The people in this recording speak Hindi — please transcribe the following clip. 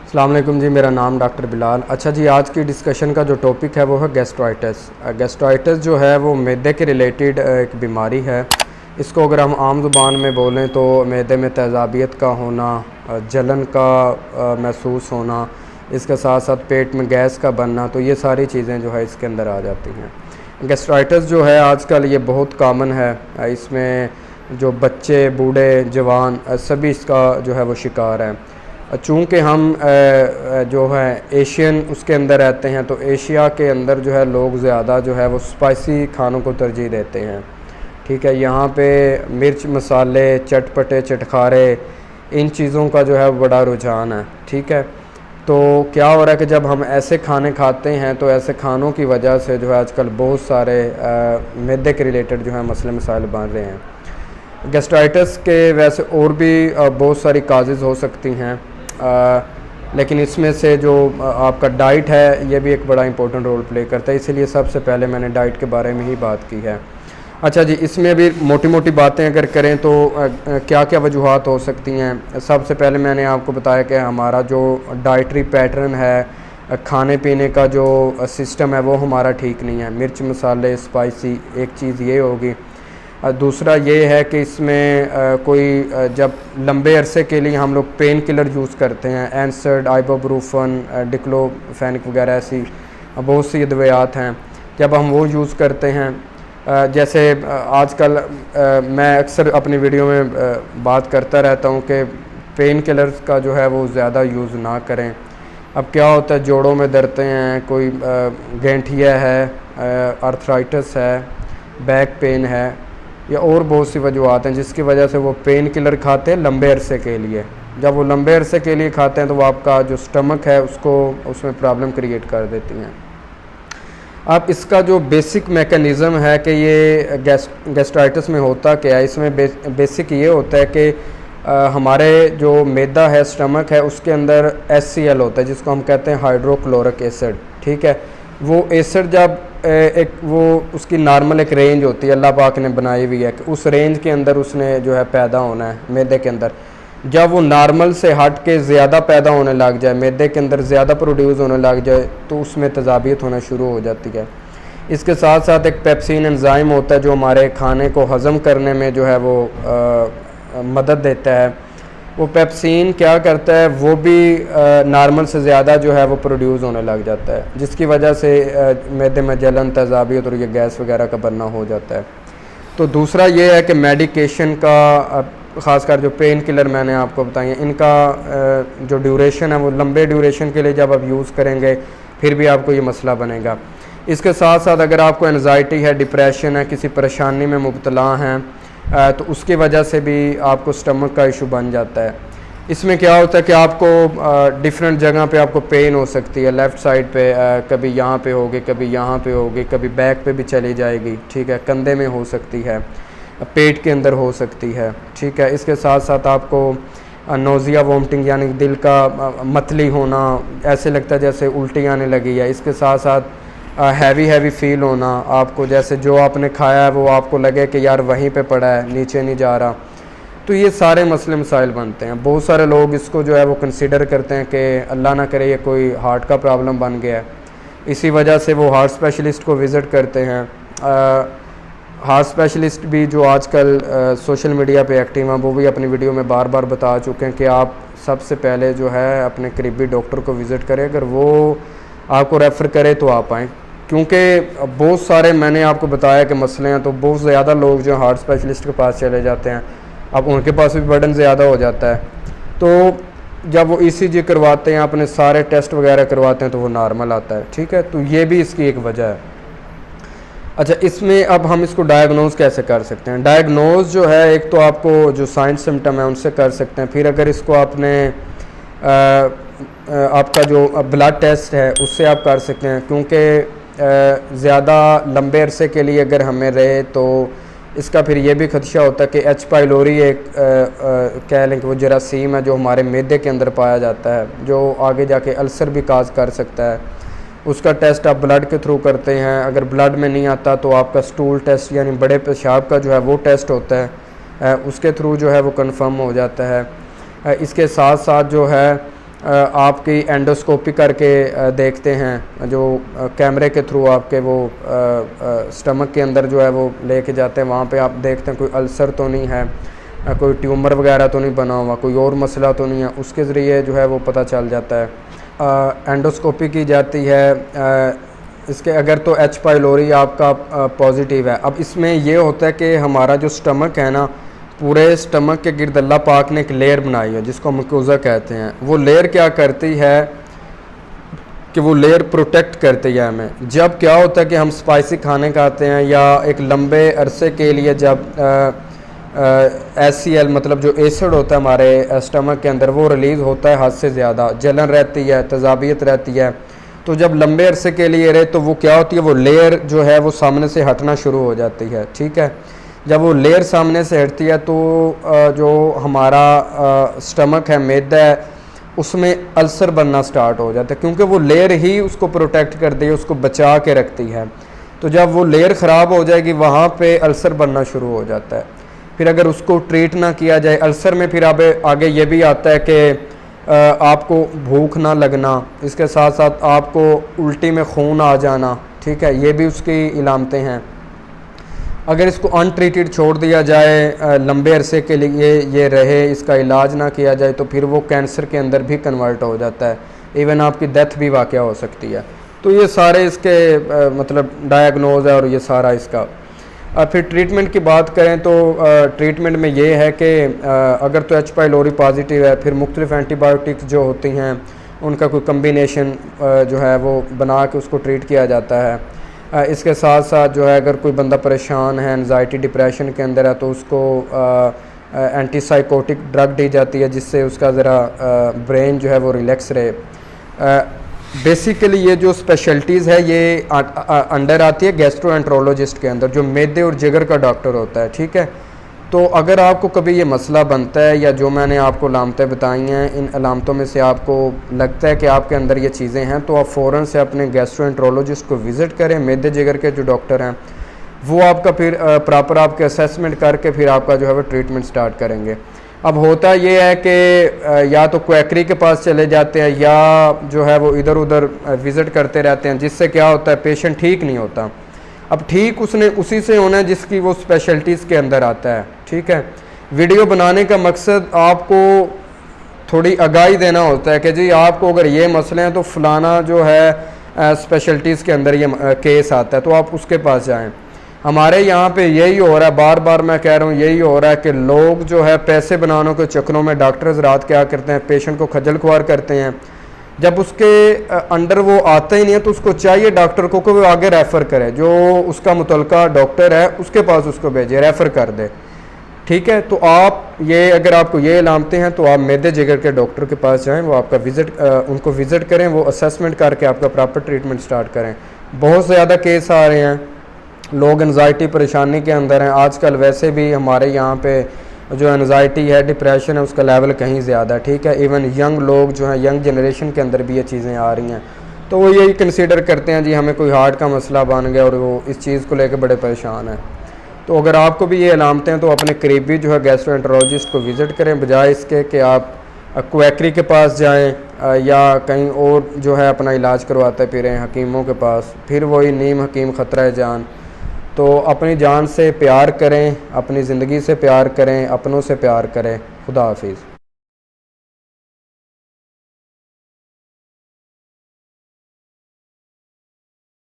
अस्सलाम वालेकुम जी, मेरा नाम डॉक्टर बिलाल। अच्छा जी, आज की डिस्कशन का जो टॉपिक है वो है गैस्ट्राइटिस। गैस्ट्राइटिस जो है वो मैदे के रिलेटेड एक बीमारी है। इसको अगर हम आम ज़ुबान में बोलें तो मैदे में तेज़ाबियत का होना, जलन का महसूस होना, इसके साथ साथ पेट में गैस का बनना, तो ये सारी चीज़ें जो है इसके अंदर आ जाती हैं। गैस्ट्राइटिस जो है आजकल ये बहुत कॉमन है। इसमें जो बच्चे, बूढ़े, जवान सभी इसका जो है वो शिकार हैं। चूँकि हम जो है एशियन उसके अंदर रहते हैं, तो एशिया के अंदर जो है लोग ज़्यादा जो है वो स्पाइसी खानों को तरजीह देते हैं। ठीक है, यहाँ पे मिर्च मसाले, चटपटे, चटखारे, इन चीज़ों का जो है बड़ा रुझान है। ठीक है, तो क्या हो रहा है कि जब हम ऐसे खाने खाते हैं तो ऐसे खानों की वजह से जो है आजकल बहुत सारे मैदे के रिलेटेड जो है मसले मसाइल बन रहे हैं। गैस्ट्राइटिस के वैसे और भी बहुत सारी काजेज़ हो सकती हैं, लेकिन इसमें से जो आपका डाइट है ये भी एक बड़ा इंपॉर्टेंट रोल प्ले करता है, इसीलिए सबसे पहले मैंने डाइट के बारे में ही बात की है। अच्छा जी, इसमें भी मोटी मोटी बातें अगर करें तो क्या क्या वजूहात हो सकती हैं। सबसे पहले मैंने आपको बताया कि हमारा जो डाइटरी पैटर्न है, खाने पीने का जो सिस्टम है वो हमारा ठीक नहीं है। मिर्च मसाले, स्पाइसी, एक चीज़ ये होगी। दूसरा ये है कि इसमें कोई जब लंबे अरसे के लिए हम लोग पेन किलर यूज़ करते हैं, एनसर्ड, आइबोब्रूफन, डिक्लोफेनिक वगैरह ऐसी बहुत सी अद्वियात हैं, जब हम वो यूज़ करते हैं, जैसे आजकल मैं अक्सर अपनी वीडियो में बात करता रहता हूँ कि पेन किलर्स का जो है वो ज़्यादा यूज़ ना करें। अब क्या होता है, जोड़ों में दर्दें हैं, कोई गैंठिया है, आर्थराइटिस है, बैक पेन है, या और बहुत सी वजूहत हैं जिसकी वजह से वो पेन किलर खाते हैं लंबे अरसे के लिए। जब वो लंबे अरसे के लिए खाते हैं तो वो आपका जो स्टमक है उसमें प्रॉब्लम क्रिएट कर देती हैं। अब इसका जो बेसिक मैकेनिज़्म है कि ये गैस्ट्राइटिस में होता क्या है, इसमें बेसिक ये होता है कि हमारे जो मैदा है, स्टमक है, उसके अंदर HCl होता है जिसको हम कहते हैं हाइड्रोक्लोरिक एसिड। ठीक है, वो एसिड जब एक वो उसकी नॉर्मल एक रेंज होती है, अल्लाह पाक ने बनाई हुई है कि उस रेंज के अंदर उसने जो है पैदा होना है मैदे के अंदर। जब वो नॉर्मल से हट के ज़्यादा पैदा होने लग जाए, मैदे के अंदर ज़्यादा प्रोड्यूस होने लग जाए, तो उसमें तेज़ाबियत होना शुरू हो जाती है। इसके साथ साथ एक पेप्सिन एंजाइम होता है जो हमारे खाने को हज़म करने में जो है वो मदद देता है। वो पेप्सिन क्या करता है, वो भी नॉर्मल से ज़्यादा जो है वो प्रोड्यूस होने लग जाता है, जिसकी वजह से मैदे में जलन, तेज़ाबियत और ये गैस वगैरह का बनना हो जाता है। तो दूसरा ये है कि मेडिकेशन का, ख़ासकर जो पेन किलर मैंने आपको बताई हैं, इनका जो ड्यूरेशन है वो लंबे ड्यूरेशन के लिए जब आप यूज़ करेंगे फिर भी आपको ये मसला बनेगा। इसके साथ साथ अगर आपको एनजाइटी है, डिप्रेशन है, किसी परेशानी में मुब्तला हैं, तो उसकी वजह से भी आपको स्टमक का इशू बन जाता है। इसमें क्या होता है कि आपको डिफरेंट जगह पे आपको पेन हो सकती है, लेफ़्ट साइड पे कभी यहाँ पे होगी, कभी यहाँ पे होगी, कभी बैक पे भी चली जाएगी। ठीक है, कंधे में हो सकती है, पेट के अंदर हो सकती है। ठीक है, इसके साथ साथ आपको नोज़िया, वोमिटिंग यानी दिल का मतली होना, ऐसे लगता है जैसे उल्टी आने लगी है। इसके साथ साथ हैवी फील होना, आपको जैसे जो आपने खाया है वो आपको लगे कि यार वहीं पे पड़ा है, नीचे नहीं जा रहा। तो ये सारे मसले मसाइल बनते हैं। बहुत सारे लोग इसको जो है वो कंसिडर करते हैं कि अल्लाह ना करे ये कोई हार्ट का प्रॉब्लम बन गया है, इसी वजह से वो हार्ट स्पेशलिस्ट को विज़िट करते हैं। हार्ट स्पेशलिस्ट भी जो आजकल सोशल मीडिया पे एक्टिव हैं, वो भी अपनी वीडियो में बार बार बता चुके हैं कि आप सबसे पहले जो है अपने करीबी डॉक्टर को विज़िट करें, अगर वो आपको रेफ़र करे तो आप आएँ, क्योंकि बहुत सारे मैंने आपको बताया कि मसले हैं, तो बहुत ज़्यादा लोग जो हार्ट स्पेशलिस्ट के पास चले जाते हैं। अब उनके पास भी बर्डन ज़्यादा हो जाता है, तो जब वो ECG करवाते हैं, अपने सारे टेस्ट वगैरह करवाते हैं, तो वो नॉर्मल आता है। ठीक है, तो ये भी इसकी एक वजह है। अच्छा, इसमें अब हम इसको डायग्नोज कैसे कर सकते हैं। डायग्नोज जो है, एक तो आपको जो साइंस सिम्टम है उनसे कर सकते हैं, फिर अगर इसको आपने आपका जो ब्लड टेस्ट है उससे आप कर सकते हैं, क्योंकि ज़्यादा लंबे अरसे के लिए अगर हमें रहे तो इसका फिर ये भी खदशा होता है कि H. पाइलोरी एक कह लें कि वो जरासीम है जो हमारे मैदे के अंदर पाया जाता है, जो आगे जाके अल्सर भी काज कर सकता है। उसका टेस्ट आप ब्लड के थ्रू करते हैं, अगर ब्लड में नहीं आता तो आपका स्टूल टेस्ट यानी बड़े पेशाब का जो है वो टेस्ट होता है, उसके थ्रू जो है वो कंफर्म हो जाता है। इसके साथ साथ जो है आपकी एंडोस्कोपी करके देखते हैं, जो कैमरे के थ्रू आपके वो स्टमक के अंदर जो है वो लेके जाते हैं। वहाँ पे आप देखते हैं कोई अल्सर तो नहीं है, कोई ट्यूमर वगैरह तो नहीं बना हुआ, कोई और मसला तो नहीं है, उसके ज़रिए जो है वो पता चल जाता है। एंडोस्कोपी की जाती है इसके अगर तो एच पाइलोरी आपका पॉजिटिव है। अब इसमें ये होता है कि हमारा जो स्टमक है ना, पूरे स्टमक के गिर्द अल्लाह पाक ने एक लेयर बनाई है जिसको मुकोज़ा कहते हैं। वो लेयर क्या करती है कि वो लेयर प्रोटेक्ट करती है हमें। जब क्या होता है कि हम स्पाइसी खाने खाते हैं या एक लंबे अरसे के लिए जब HCl मतलब जो एसिड होता है हमारे स्टमक के अंदर वो रिलीज़ होता है हद से ज़्यादा, जलन रहती है, तेज़ाबियत रहती है, तो जब लंबे अरसे के लिए रहे तो वो क्या होती है, वो लेयर जो है वो सामने से हटना शुरू हो जाती है। ठीक है, जब वो लेयर सामने से हटती है तो जो हमारा स्टमक है, मैदा है, उसमें अल्सर बनना स्टार्ट हो जाता है, क्योंकि वो लेयर ही उसको प्रोटेक्ट करती है, उसको बचा के रखती है। तो जब वो लेयर ख़राब हो जाएगी वहाँ पे अल्सर बनना शुरू हो जाता है। फिर अगर उसको ट्रीट ना किया जाए, अल्सर में फिर आगे ये भी आता है कि आपको भूख ना लगना, इसके साथ साथ आपको उल्टी में खून आ जाना। ठीक है, ये भी उसकी इलामतें हैं। अगर इसको अनट्रीटेड छोड़ दिया जाए लंबे अरसे के लिए ये रहे, इसका इलाज ना किया जाए, तो फिर वो कैंसर के अंदर भी कन्वर्ट हो जाता है, इवन आपकी डेथ भी वाक़या हो सकती है। तो ये सारे इसके मतलब डायग्नोज है और ये सारा इसका। फिर ट्रीटमेंट की बात करें तो ट्रीटमेंट में ये है कि अगर तो एच पाइलोरी पॉजिटिव है, फिर मुख्तलिफ एंटीबायोटिक्स जो होती हैं उनका कोई कम्बिनेशन जो है वो बना के उसको ट्रीट किया जाता है। इसके साथ साथ जो है अगर कोई बंदा परेशान है, एनजाइटी डिप्रेशन के अंदर है, तो उसको एंटीसाइकोटिक ड्रग दी जाती है जिससे उसका ज़रा ब्रेन जो है वो रिलैक्स रहे। बेसिकली ये जो स्पेशलिटीज़ है ये अंडर आती है गैस्ट्रोएंट्रोलॉजिस्ट के अंदर, जो मैदे और जिगर का डॉक्टर होता है। ठीक है, तो अगर आपको कभी ये मसला बनता है या जो मैंने आपको अलामतें बताई हैं, इन अलामतों में से आपको लगता है कि आपके अंदर ये चीज़ें हैं, तो आप फ़ौरन से अपने गैस्ट्रोएंट्रोलॉजिस्ट को विज़िट करें। मैदे जिगर के जो डॉक्टर हैं वो आपका फिर प्रॉपर आपके असेसमेंट करके फिर आपका जो है वो ट्रीटमेंट स्टार्ट करेंगे। अब होता ये है कि या तो क्वैकरी के पास चले जाते हैं या जो है वो इधर उधर विज़िट करते रहते हैं, जिससे क्या होता है पेशेंट ठीक नहीं होता। अब ठीक उसने उसी से होना है जिसकी वो स्पेशलिटीज़ के अंदर आता है। ठीक है, वीडियो बनाने का मकसद आपको थोड़ी आगाही देना होता है कि जी आपको अगर ये मसले हैं तो फलाना जो है स्पेशलिटीज़ के अंदर ये केस आता है, तो आप उसके पास जाएँ। हमारे यहाँ पे यही हो रहा है, बार बार मैं कह रहा हूँ यही हो रहा है कि लोग जो है पैसे बनाने के चक्करों में डॉक्टर हज़रात क्या करते हैं, पेशेंट को खजल खुआर करते हैं। जब उसके अंडर वो आता ही नहीं है तो उसको चाहिए डॉक्टर को कि वो आगे रेफ़र करे, जो उसका मुतलका डॉक्टर है उसके पास उसको भेजे, रेफ़र कर दे। ठीक है, तो आप ये अगर आपको ये इलामतें हैं तो आप मैदे जिगर के डॉक्टर के पास जाएँ, वो आपका उनको विज़िट करें, वो असेसमेंट करके आपका प्रॉपर ट्रीटमेंट स्टार्ट करें। बहुत ज़्यादा केस आ रहे हैं, लोग एनजाइटी परेशानी के अंदर हैं। आजकल वैसे भी हमारे यहाँ पे जो एनजाइटी है, डिप्रेशन है, उसका लेवल कहीं ज़्यादा है। ठीक है, इवन यंग लोग जो हैं, यंग जनरेशन के अंदर भी ये चीज़ें आ रही हैं, तो वो यही कंसीडर करते हैं जी हमें कोई हार्ट का मसला बन गया और वो इस चीज़ को लेकर बड़े परेशान हैं। तो अगर आपको भी ये अलामतें हैं तो अपने करीबी जो है गैस्ट्रोएंटरोलॉजिस्ट को विज़िट करें, बजाय इसके कि आप क्वैकरी के पास जाएं या कहीं और जो है अपना इलाज करवाते फिरें हकीमों के पास, फिर वही नीम हकीम ख़तरा जान। तो अपनी जान से प्यार करें, अपनी ज़िंदगी से प्यार करें, अपनों से प्यार करें। खुदा हाफिज़।